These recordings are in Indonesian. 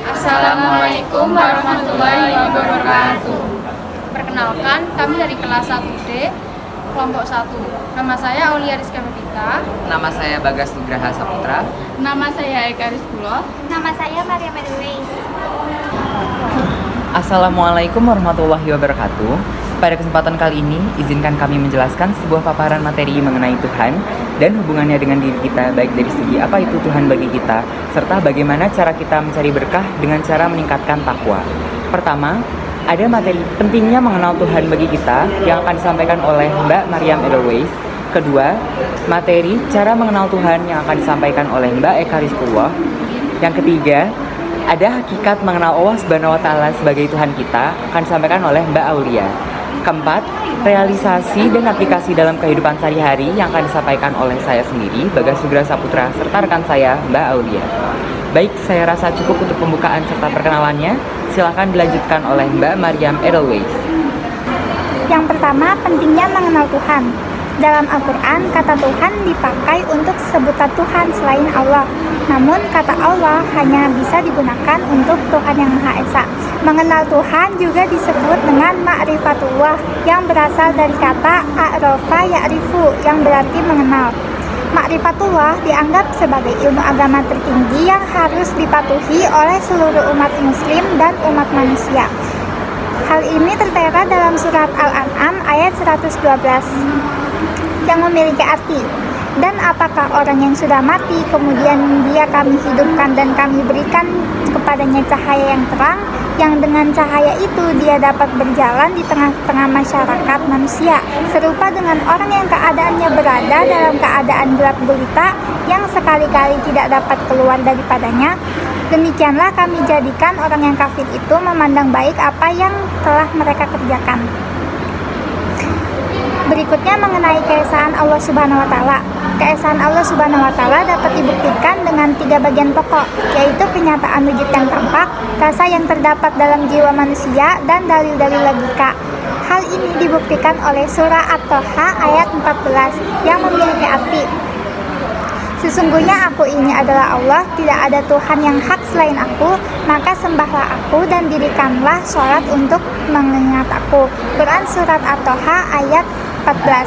Assalamualaikum warahmatullahi wabarakatuh. Perkenalkan, kami dari kelas 1D, kelompok 1. Nama saya Aulia Rizka Pepita. Nama saya Bagas Nugraha Saputra. Nama saya Eka Rizkulo. Nama saya Maria Medulis. Assalamualaikum warahmatullahi wabarakatuh. Pada kesempatan kali ini, izinkan kami menjelaskan sebuah paparan materi mengenai Tuhan dan hubungannya dengan diri kita, baik dari segi apa itu Tuhan bagi kita, serta bagaimana cara kita mencari berkah dengan cara meningkatkan takwa. Pertama, ada materi pentingnya mengenal Tuhan bagi kita yang akan disampaikan oleh Mbak Mariam Edelweiss. Kedua, materi cara mengenal Tuhan yang akan disampaikan oleh Mbak Eka Rizkulo. Yang ketiga, ada hakikat mengenal Allah Subhanahu wa Ta'ala sebagai Tuhan kita akan disampaikan oleh Mbak Aulia. Keempat, realisasi dan aplikasi dalam kehidupan sehari-hari yang akan disampaikan oleh saya sendiri, Bagas Nugraha Saputra, serta rekan saya, Mbak Aulia. Baik, saya rasa cukup untuk pembukaan serta perkenalannya. Silakan dilanjutkan oleh Mbak Mariam Edelweiss. Yang pertama, pentingnya mengenal Tuhan. Dalam Al-Quran, kata Tuhan dipakai untuk sebutan Tuhan selain Allah. Namun, kata Allah hanya bisa digunakan untuk Tuhan yang Maha Esa. Mengenal Tuhan juga disebut dengan ma'rifatullah, yang berasal dari kata a'rafa ya'rifu, yang berarti mengenal. Ma'rifatullah dianggap sebagai ilmu agama tertinggi yang harus dipatuhi oleh seluruh umat muslim dan umat manusia. Hal ini tertera dalam surat Al-An'am ayat 112 yang memiliki arti, dan apakah orang yang sudah mati kemudian dia kami hidupkan dan kami berikan kepadanya cahaya yang terang, yang dengan cahaya itu dia dapat berjalan di tengah-tengah masyarakat manusia, serupa dengan orang yang keadaannya berada dalam keadaan gelap gulita yang sekali-kali tidak dapat keluar daripadanya. Demikianlah kami jadikan orang yang kafir itu memandang baik apa yang telah mereka kerjakan. Berikutnya mengenai keesaan Allah Subhanahu wa Ta'ala. Keesaan Allah Subhanahu wa Ta'ala dapat dibuktikan dengan 3 bagian pokok, yaitu kenyataan wujud yang tampak, rasa yang terdapat dalam jiwa manusia, dan dalil-dalil logika. Hal ini dibuktikan oleh surah At-Toha ayat 14 yang memiliki arti, sesungguhnya aku ini adalah Allah, tidak ada Tuhan yang hak selain aku, maka sembahlah aku dan dirikanlah sholat untuk mengingat aku. Quran surat At-Toha ayat 14.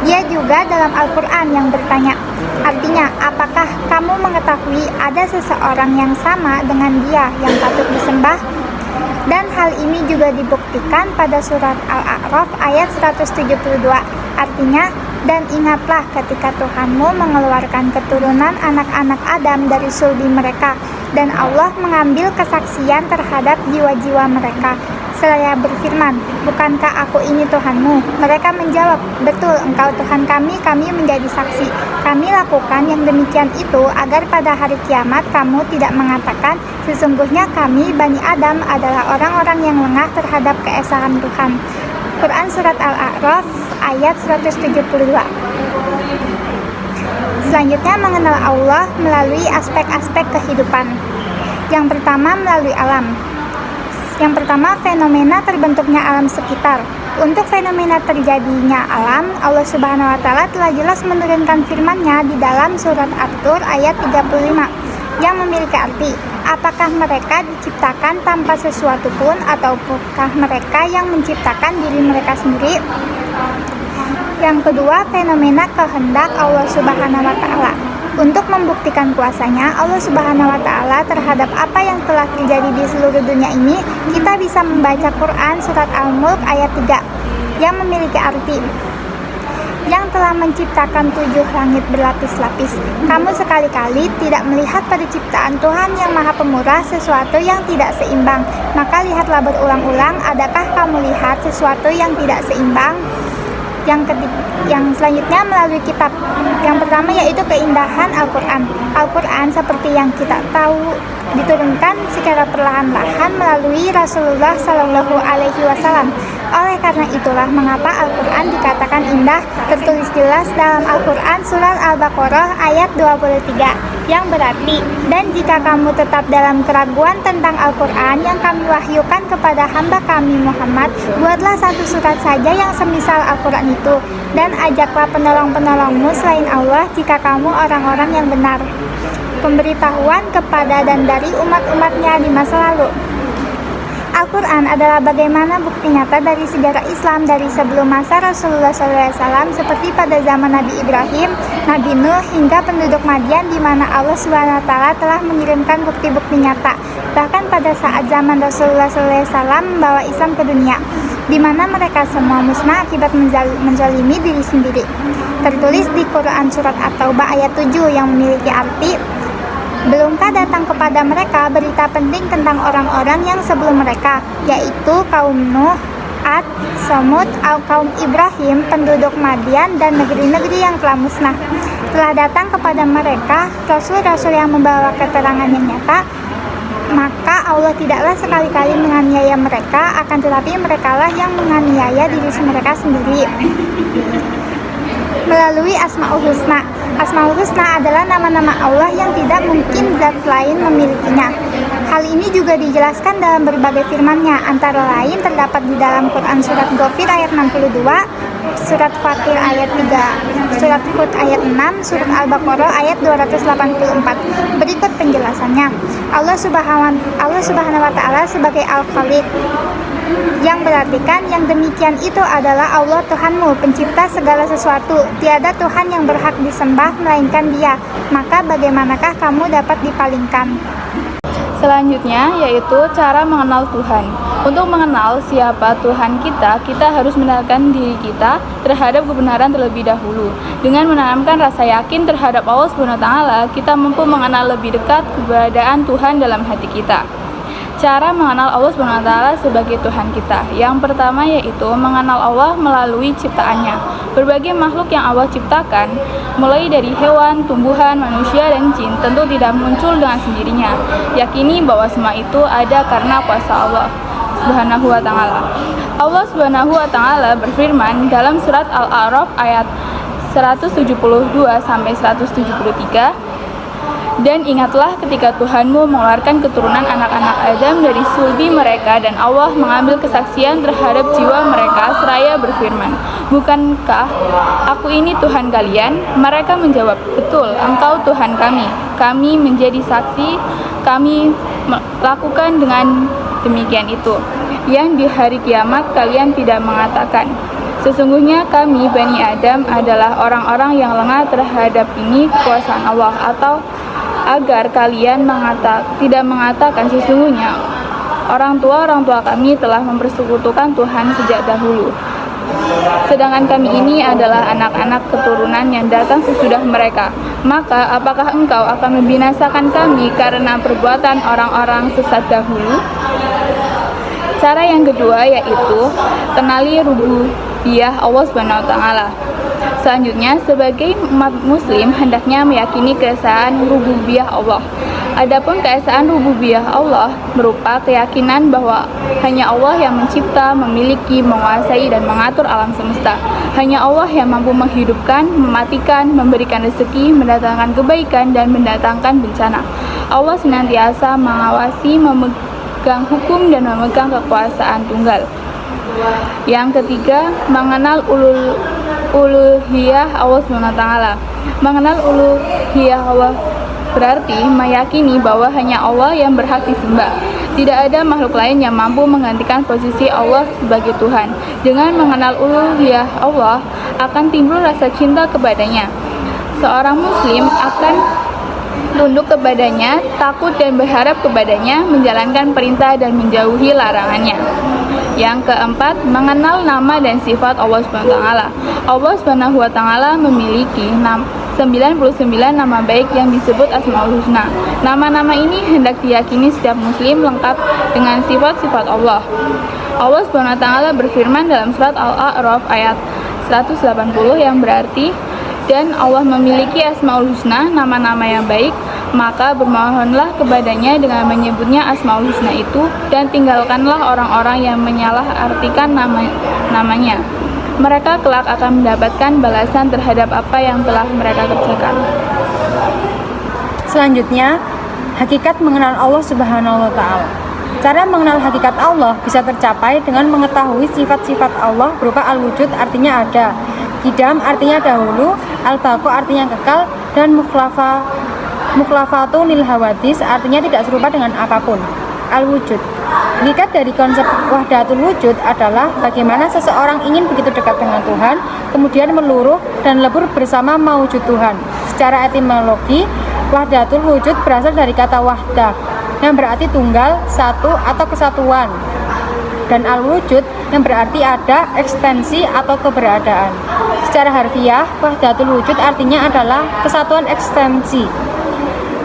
Dia juga dalam Al-Quran yang bertanya, artinya, apakah kamu mengetahui ada seseorang yang sama dengan dia yang patut disembah? Dan hal ini juga dibuktikan pada surat Al-A'raf ayat 172. Artinya, dan ingatlah ketika Tuhanmu mengeluarkan keturunan anak-anak Adam dari sulbi mereka, dan Allah mengambil kesaksian terhadap jiwa-jiwa mereka. Seraya berfirman, bukankah aku ini Tuhanmu? Mereka menjawab, betul, engkau Tuhan kami menjadi saksi. Kami lakukan yang demikian itu agar pada hari kiamat kamu tidak mengatakan, sesungguhnya kami Bani Adam adalah orang-orang yang lengah terhadap keesaan Tuhan. Quran surat Al-A'raf ayat 172. Selanjutnya mengenal Allah melalui aspek-aspek kehidupan. Yang pertama melalui alam. Yang pertama, fenomena terbentuknya alam sekitar. Untuk fenomena terjadinya alam, Allah Subhanahu wa Ta'ala telah jelas menurunkan firman-Nya di dalam surat At-Tur ayat 35 yang memiliki arti, apakah mereka diciptakan tanpa sesuatu pun, ataukah mereka yang menciptakan diri mereka sendiri? Yang kedua, fenomena kehendak Allah Subhanahu wa Ta'ala. Untuk membuktikan kuasanya Allah Subhanahu wa Ta'ala terhadap apa yang telah terjadi di seluruh dunia ini, kita bisa membaca Quran surat Al-Mulk ayat 3 yang memiliki arti, yang telah menciptakan 7 langit berlapis-lapis. Kamu sekali-kali tidak melihat pada ciptaan Tuhan yang Maha Pemurah sesuatu yang tidak seimbang, maka lihatlah berulang-ulang, adakah kamu lihat sesuatu yang tidak seimbang? Yang selanjutnya melalui kitab. Yang pertama yaitu keindahan Al-Quran. Al-Quran seperti yang kita tahu diturunkan secara perlahan-lahan melalui Rasulullah Shallallahu Alaihi Wasallam. Oleh karena itulah mengapa Al-Quran dikatakan indah, tertulis jelas dalam Al-Quran surat Al-Baqarah ayat 23, yang berarti, dan jika kamu tetap dalam keraguan tentang Al-Quran yang kami wahyukan kepada hamba kami Muhammad, buatlah satu surat saja yang semisal Al-Quran itu, dan ajaklah penolong-penolongmu selain Allah jika kamu orang-orang yang benar. Pemberitahuan kepada dan dari umat-umatnya di masa lalu. Al-Quran adalah bagaimana bukti nyata dari sejarah Islam dari sebelum masa Rasulullah SAW, seperti pada zaman Nabi Ibrahim, Nabi Nuh, hingga penduduk Madian, di mana Allah SWT telah mengirimkan bukti-bukti nyata. Bahkan pada saat zaman Rasulullah SAW membawa Islam ke dunia, di mana mereka semua musnah akibat menzalimi diri sendiri. Tertulis di Quran surat At-Taubah ayat 7 yang memiliki arti, belumkah datang kepada mereka berita penting tentang orang-orang yang sebelum mereka, yaitu kaum Nuh, Ad, Samud, kaum Ibrahim, penduduk Madian, dan negeri-negeri yang telah musnah. Telah datang kepada mereka rasul-rasul yang membawa keterangan yang nyata, maka Allah tidaklah sekali-kali menganiaya mereka, akan tetapi merekalah yang menganiaya diri mereka sendiri. Melalui Asmaul Husna. Asmaul Husna adalah nama-nama Allah yang tidak mungkin zat lain memilikinya. Hal ini juga dijelaskan dalam berbagai firman-Nya, antara lain terdapat di dalam Quran surat Ghafir ayat 62, surat Fatir ayat 3, surat Hud ayat 6, surat Al-Baqarah ayat 284. Berikut penjelasannya. Allah Subhanahu wa taala sebagai Al-Khaliq, yang berartikan yang demikian itu adalah Allah Tuhanmu, pencipta segala sesuatu. Tiada Tuhan yang berhak disembah melainkan Dia. Maka bagaimanakah kamu dapat dipalingkan? Selanjutnya yaitu cara mengenal Tuhan. Untuk mengenal siapa Tuhan kita harus mengenalkan diri kita terhadap kebenaran terlebih dahulu. Dengan menanamkan rasa yakin terhadap Allah SWT, kita mampu mengenal lebih dekat keberadaan Tuhan dalam hati kita. Cara mengenal Allah SWT sebagai Tuhan kita. Yang pertama yaitu mengenal Allah melalui ciptaannya. Berbagai makhluk yang Allah ciptakan, mulai dari hewan, tumbuhan, manusia, dan jin, tentu tidak muncul dengan sendirinya. Yakini bahwa semua itu ada karena kuasa Allah Subhanahu wa taala. Allah Subhanahu wa taala berfirman dalam surat Al-A'raf ayat 172 sampai 173. Dan ingatlah ketika Tuhanmu mengeluarkan keturunan anak-anak Adam dari sulbi mereka, dan Allah mengambil kesaksian terhadap jiwa mereka seraya berfirman, bukankah aku ini Tuhan kalian? Mereka menjawab, betul, engkau Tuhan kami. Kami menjadi saksi, kami melakukan dengan demikian itu, yang di hari kiamat kalian tidak mengatakan, sesungguhnya kami Bani Adam adalah orang-orang yang lengah terhadap ini kekuasaan Allah, atau agar kalian tidak mengatakan sesungguhnya orang tua kami telah mempersekutukan Tuhan sejak dahulu, sedangkan kami ini adalah anak-anak keturunan yang datang sesudah mereka. Maka apakah engkau akan membinasakan kami karena perbuatan orang-orang sesat dahulu? Cara yang kedua yaitu kenali rububiyah Allah Subhanahu wa taala. Selanjutnya, sebagai umat muslim hendaknya meyakini keesaan rububiyah Allah. Adapun keesaan rububiyah Allah berupa keyakinan bahwa hanya Allah yang mencipta, memiliki, menguasai, dan mengatur alam semesta. Hanya Allah yang mampu menghidupkan, mematikan, memberikan rezeki, mendatangkan kebaikan, dan mendatangkan bencana. Allah senantiasa mengawasi, memegang hukum, dan memegang kekuasaan tunggal. Yang ketiga, mengenal uluhiyah Allah SWT. Mengenal uluhiyah Allah berarti meyakini bahwa hanya Allah yang berhak disembah. Tidak ada makhluk lain yang mampu menggantikan posisi Allah sebagai Tuhan. Dengan mengenal uluhiyah Allah, akan timbul rasa cinta kepadanya. Seorang muslim akan tunduk kepadanya, takut dan berharap kepadanya, menjalankan perintah dan menjauhi larangannya. Yang keempat, mengenal nama dan sifat Allah SWT. Allah Subhanahu wa taala memiliki 99 nama baik yang disebut Asmaul Husna. Nama-nama ini hendak diyakini setiap muslim lengkap dengan sifat-sifat Allah. Allah Subhanahu wa taala berfirman dalam surat Al-A'raf ayat 180 yang berarti, dan Allah memiliki Asmaul Husna, nama-nama yang baik. Maka bermohonlah kepadanya dengan menyebutnya Asmaul Husna itu, dan tinggalkanlah orang-orang yang menyalahartikan namanya. Mereka kelak akan mendapatkan balasan terhadap apa yang telah mereka kerjakan. Selanjutnya, hakikat mengenal Allah Subhanahu wa Ta'ala. Cara mengenal hakikat Allah bisa tercapai dengan mengetahui sifat-sifat Allah berupa al-wujud artinya ada, qidam artinya dahulu, al-baqo artinya kekal, dan mukhlafatu lil hawadis artinya tidak serupa dengan apapun. Al-wujud. Hakikat dari konsep wahdatul wujud adalah bagaimana seseorang ingin begitu dekat dengan Tuhan, kemudian meluruh dan lebur bersama maujud Tuhan. Secara etimologi, wahdatul wujud berasal dari kata wahdah, yang berarti tunggal, satu, atau kesatuan, dan al-wujud yang berarti ada, ekstensi, atau keberadaan. Secara harfiah, wahdatul wujud artinya adalah kesatuan ekstensi.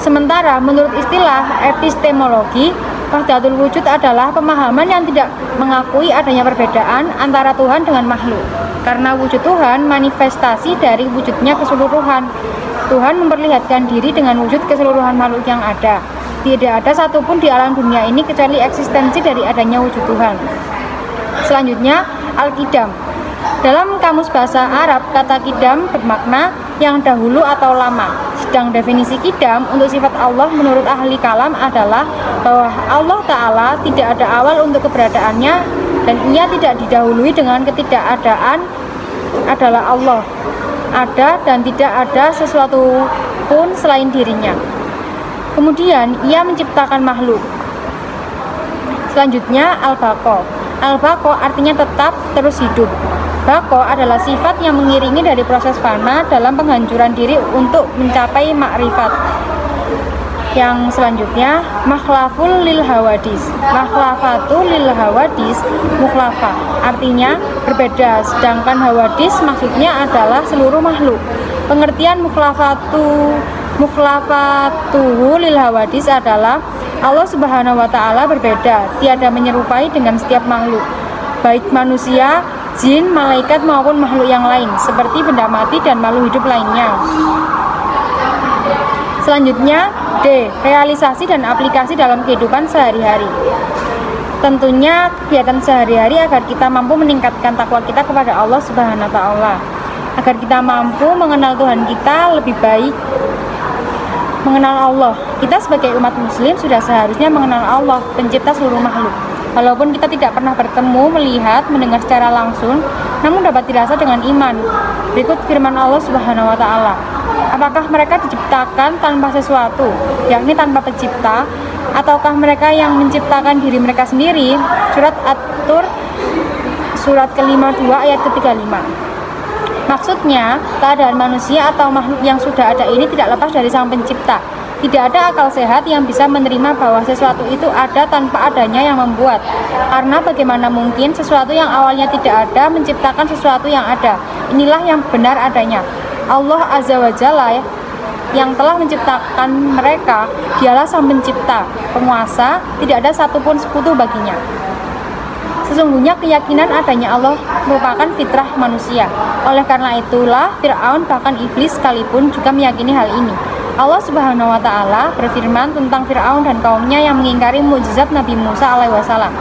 Sementara menurut istilah epistemologi, wahdatul wujud adalah pemahaman yang tidak mengakui adanya perbedaan antara Tuhan dengan makhluk. Karena wujud Tuhan manifestasi dari wujudnya keseluruhan. Tuhan memperlihatkan diri dengan wujud keseluruhan makhluk yang ada. Tidak ada satupun di alam dunia ini kecuali eksistensi dari adanya wujud Tuhan. Selanjutnya, al-qidam. Dalam kamus bahasa Arab, kata qidam bermakna yang dahulu atau lama. Sedang definisi qidam untuk sifat Allah menurut ahli kalam adalah bahwa Allah Ta'ala tidak ada awal untuk keberadaannya, dan ia tidak didahului dengan ketidakadaan adalah Allah. Ada dan tidak ada sesuatu pun selain dirinya. Kemudian ia menciptakan makhluk. Selanjutnya al-baqo. Al-baqo artinya tetap, terus hidup. Baqo adalah sifat yang mengiringi dari proses fana dalam penghancuran diri untuk mencapai makrifat. Yang selanjutnya, makhlaful lil hawadis. Makhlafatu lil hawadis, mukhlafa artinya berbeda, sedangkan hawadis maksudnya adalah seluruh makhluk. Pengertian mukhlafatuhu lil hawadis adalah Allah Subhanahu wa Ta'ala berbeda, tiada menyerupai dengan setiap makhluk, baik manusia, jin, malaikat maupun makhluk yang lain, seperti benda mati dan makhluk hidup lainnya. Selanjutnya, D. Realisasi dan aplikasi dalam kehidupan sehari-hari. Tentunya kegiatan sehari-hari agar kita mampu meningkatkan takwa kita kepada Allah Subhanahu wa Ta'ala, agar kita mampu mengenal Tuhan kita lebih baik, mengenal Allah. Kita sebagai umat muslim sudah seharusnya mengenal Allah, pencipta seluruh makhluk. Walaupun kita tidak pernah bertemu, melihat, mendengar secara langsung, namun dapat dirasa dengan iman. Berikut firman Allah Subhanahu wa Ta'ala. Apakah mereka diciptakan tanpa sesuatu, yakni tanpa pencipta, ataukah mereka yang menciptakan diri mereka sendiri? Surat At-Tur, surat ke-52 ayat ke-35. Maksudnya, keadaan manusia atau makhluk yang sudah ada ini tidak lepas dari Sang Pencipta. Tidak ada akal sehat yang bisa menerima bahwa sesuatu itu ada tanpa adanya yang membuat. Karena bagaimana mungkin sesuatu yang awalnya tidak ada menciptakan sesuatu yang ada? Inilah yang benar adanya. Allah Azza wa Jalla yang telah menciptakan mereka, dialah Sang Pencipta, penguasa, tidak ada satupun sekutu baginya. Sesungguhnya keyakinan adanya Allah merupakan fitrah manusia. Oleh karena itulah Fir'aun bahkan iblis sekalipun juga meyakini hal ini. Allah Subhanahu wa Ta'ala berfirman tentang Fir'aun dan kaumnya yang mengingkari mukjizat Nabi Musa alaihissalam.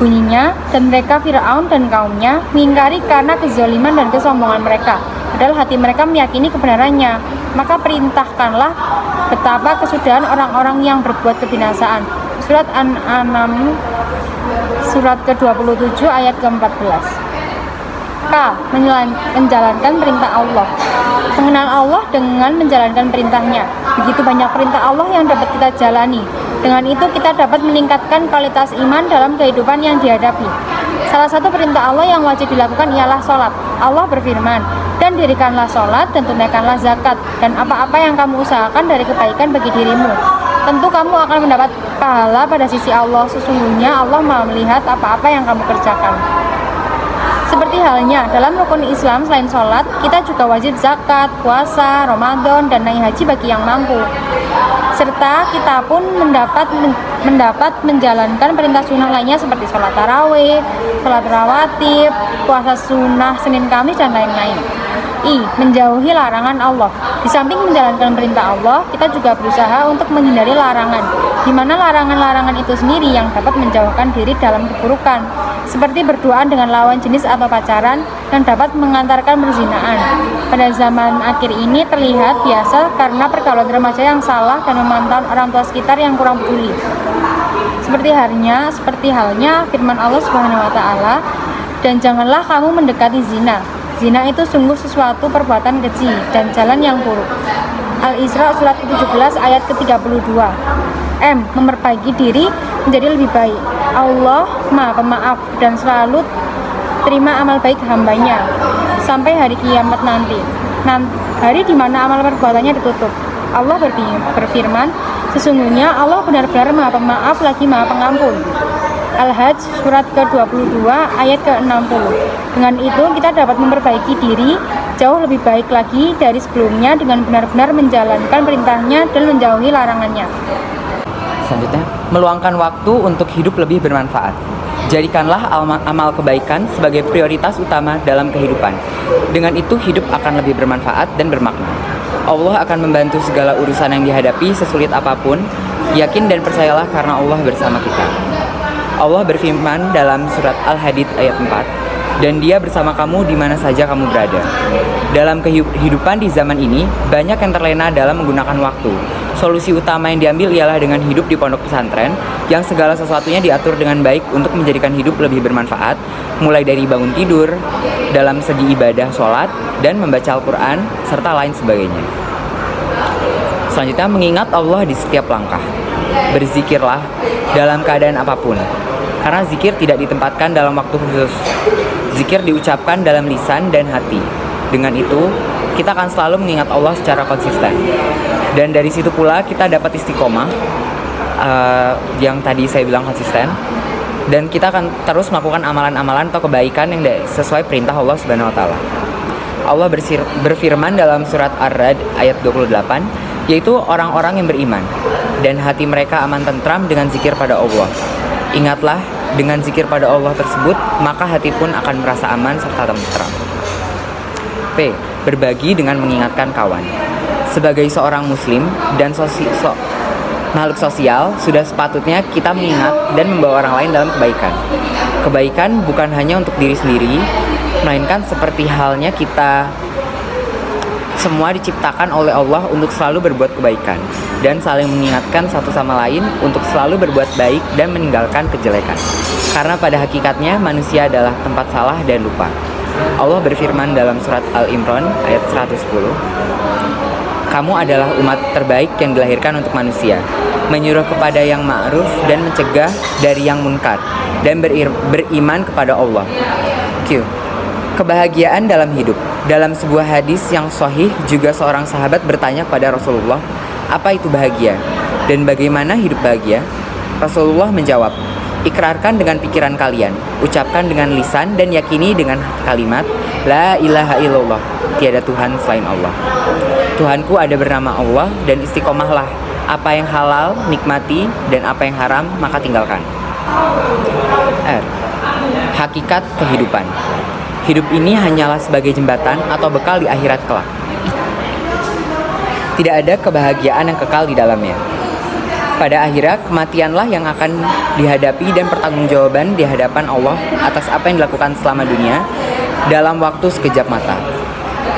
Bunyinya, dan mereka Fir'aun dan kaumnya mengingkari karena kezaliman dan kesombongan mereka, padahal hati mereka meyakini kebenarannya. Maka perintahkanlah betapa kesudahan orang-orang yang berbuat kebinasaan. Surat An-An'am surat ke-27 ayat ke-14. K. Menjalankan perintah Allah. Mengenal Allah dengan menjalankan perintahnya. Begitu banyak perintah Allah yang dapat kita jalani. Dengan itu kita dapat meningkatkan kualitas iman dalam kehidupan yang dihadapi. Salah satu perintah Allah yang wajib dilakukan ialah sholat. Allah berfirman, dan dirikanlah sholat dan tunaikanlah zakat, dan apa-apa yang kamu usahakan dari kebaikan bagi dirimu, tentu kamu akan mendapat pahala pada sisi Allah. Sesungguhnya Allah Maha melihat apa-apa yang kamu kerjakan. Seperti halnya dalam rukun Islam selain sholat, kita juga wajib zakat, puasa, Ramadan, dan naik haji bagi yang mampu. Serta kita pun mendapat menjalankan perintah sunnah lainnya seperti sholat tarawih, sholat rawatib, puasa sunnah Senin Kamis, dan lain-lain. I. Menjauhi larangan Allah. Di samping menjalankan perintah Allah, kita juga berusaha untuk menghindari larangan, di mana larangan-larangan itu sendiri yang dapat menjauhkan diri dalam keburukan, seperti berduaan dengan lawan jenis atau pacaran, dan dapat mengantarkan perzinaan. Pada zaman akhir ini terlihat biasa karena pergaulan remaja yang salah dan memantau orang tua sekitar yang kurang peduli. Seperti halnya firman Allah Subhanahu wa taala, dan janganlah kamu mendekati zina. Zina itu sungguh sesuatu perbuatan keji dan jalan yang buruk. Al-Isra surat ke-17 ayat ke-32. M. Memperbaiki diri menjadi lebih baik. Allah Maha Pemaaf dan selalu terima amal baik hambanya sampai hari kiamat nanti. Hari di mana amal perbuatannya ditutup. Allah berfirman, sesungguhnya Allah benar-benar Maha Pemaaf lagi Maha Pengampun. Al-Hajj surat ke-22 ayat ke-60. Dengan itu kita dapat memperbaiki diri jauh lebih baik lagi dari sebelumnya dengan benar-benar menjalankan perintahnya dan menjauhi larangannya. Selanjutnya, meluangkan waktu untuk hidup lebih bermanfaat. Jadikanlah amal kebaikan sebagai prioritas utama dalam kehidupan. Dengan itu hidup akan lebih bermanfaat dan bermakna. Allah akan membantu segala urusan yang dihadapi sesulit apapun. Yakin dan percayalah karena Allah bersama kita. Allah berfirman dalam surat Al-Hadid ayat 4, dan Dia bersama kamu di mana saja kamu berada. Dalam kehidupan di zaman ini, banyak yang terlena dalam menggunakan waktu. Solusi utama yang diambil ialah dengan hidup di pondok pesantren, yang segala sesuatunya diatur dengan baik untuk menjadikan hidup lebih bermanfaat, mulai dari bangun tidur, dalam segi ibadah sholat, dan membaca Al-Quran, serta lain sebagainya. Selanjutnya, mengingat Allah di setiap langkah. Berzikirlah dalam keadaan apapun, karena zikir tidak ditempatkan dalam waktu khusus. Zikir diucapkan dalam lisan dan hati. Dengan itu, kita akan selalu mengingat Allah secara konsisten. Dan dari situ pula kita dapat istiqomah, yang tadi saya bilang konsisten. Dan kita akan terus melakukan amalan-amalan atau kebaikan yang sesuai perintah Allah Subhanahu wa taala. Allah berfirman dalam surat Ar-Ra'd ayat 28, yaitu orang-orang yang beriman dan hati mereka aman tentram dengan zikir pada Allah. Ingatlah, dengan zikir pada Allah tersebut, maka hati pun akan merasa aman serta tentram. P. Berbagi dengan mengingatkan kawan. Sebagai seorang muslim dan makhluk sosial, sudah sepatutnya kita mengingat dan membawa orang lain dalam kebaikan. Kebaikan bukan hanya untuk diri sendiri, melainkan seperti halnya kita semua diciptakan oleh Allah untuk selalu berbuat kebaikan dan saling mengingatkan satu sama lain untuk selalu berbuat baik dan meninggalkan kejelekan. Karena pada hakikatnya manusia adalah tempat salah dan lupa. Allah berfirman dalam surat Al-Imran ayat 110, kamu adalah umat terbaik yang dilahirkan untuk manusia, menyuruh kepada yang ma'ruf dan mencegah dari yang munkar, dan beriman kepada Allah. Q. Kebahagiaan dalam hidup. Dalam sebuah hadis yang sahih juga seorang sahabat bertanya kepada Rasulullah, apa itu bahagia dan bagaimana hidup bahagia? Rasulullah menjawab, ikrarkan dengan pikiran kalian, ucapkan dengan lisan dan yakini dengan kalimat La ilaha illallah, tiada Tuhan selain Allah. Tuhanku ada bernama Allah dan istiqomahlah. Apa yang halal nikmati dan apa yang haram maka tinggalkan. R. Hakikat kehidupan. Hidup ini hanyalah sebagai jembatan atau bekal di akhirat kelak. Tidak ada kebahagiaan yang kekal di dalamnya. Pada akhirnya, kematianlah yang akan dihadapi dan pertanggungjawaban di hadapan Allah atas apa yang dilakukan selama dunia dalam waktu sekejap mata.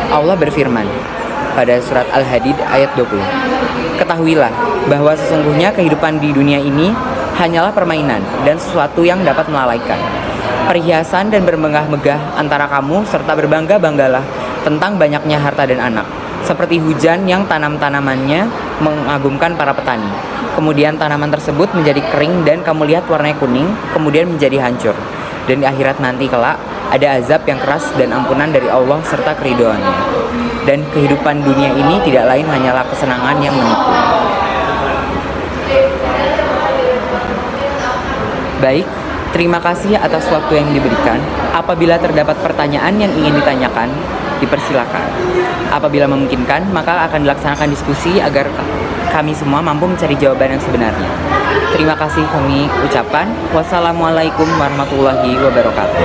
Allah berfirman pada surat Al-Hadid ayat 20, ketahuilah bahwa sesungguhnya kehidupan di dunia ini hanyalah permainan dan sesuatu yang dapat melalaikan. Perhiasan dan bermegah-megah antara kamu serta berbangga-banggalah tentang banyaknya harta dan anak, seperti hujan yang tanam-tanamannya mengagumkan para petani. Kemudian tanaman tersebut menjadi kering dan kamu lihat warnanya kuning, kemudian menjadi hancur. Dan di akhirat nanti kelak ada azab yang keras dan ampunan dari Allah serta keridhoannya. Dan kehidupan dunia ini tidak lain hanyalah kesenangan yang menipu. Baik, terima kasih atas waktu yang diberikan. Apabila terdapat pertanyaan yang ingin ditanyakan, dipersilakan. Apabila memungkinkan, maka akan dilaksanakan diskusi agar kami semua mampu mencari jawaban yang sebenarnya. Terima kasih kami ucapkan. Wassalamualaikum warahmatullahi wabarakatuh.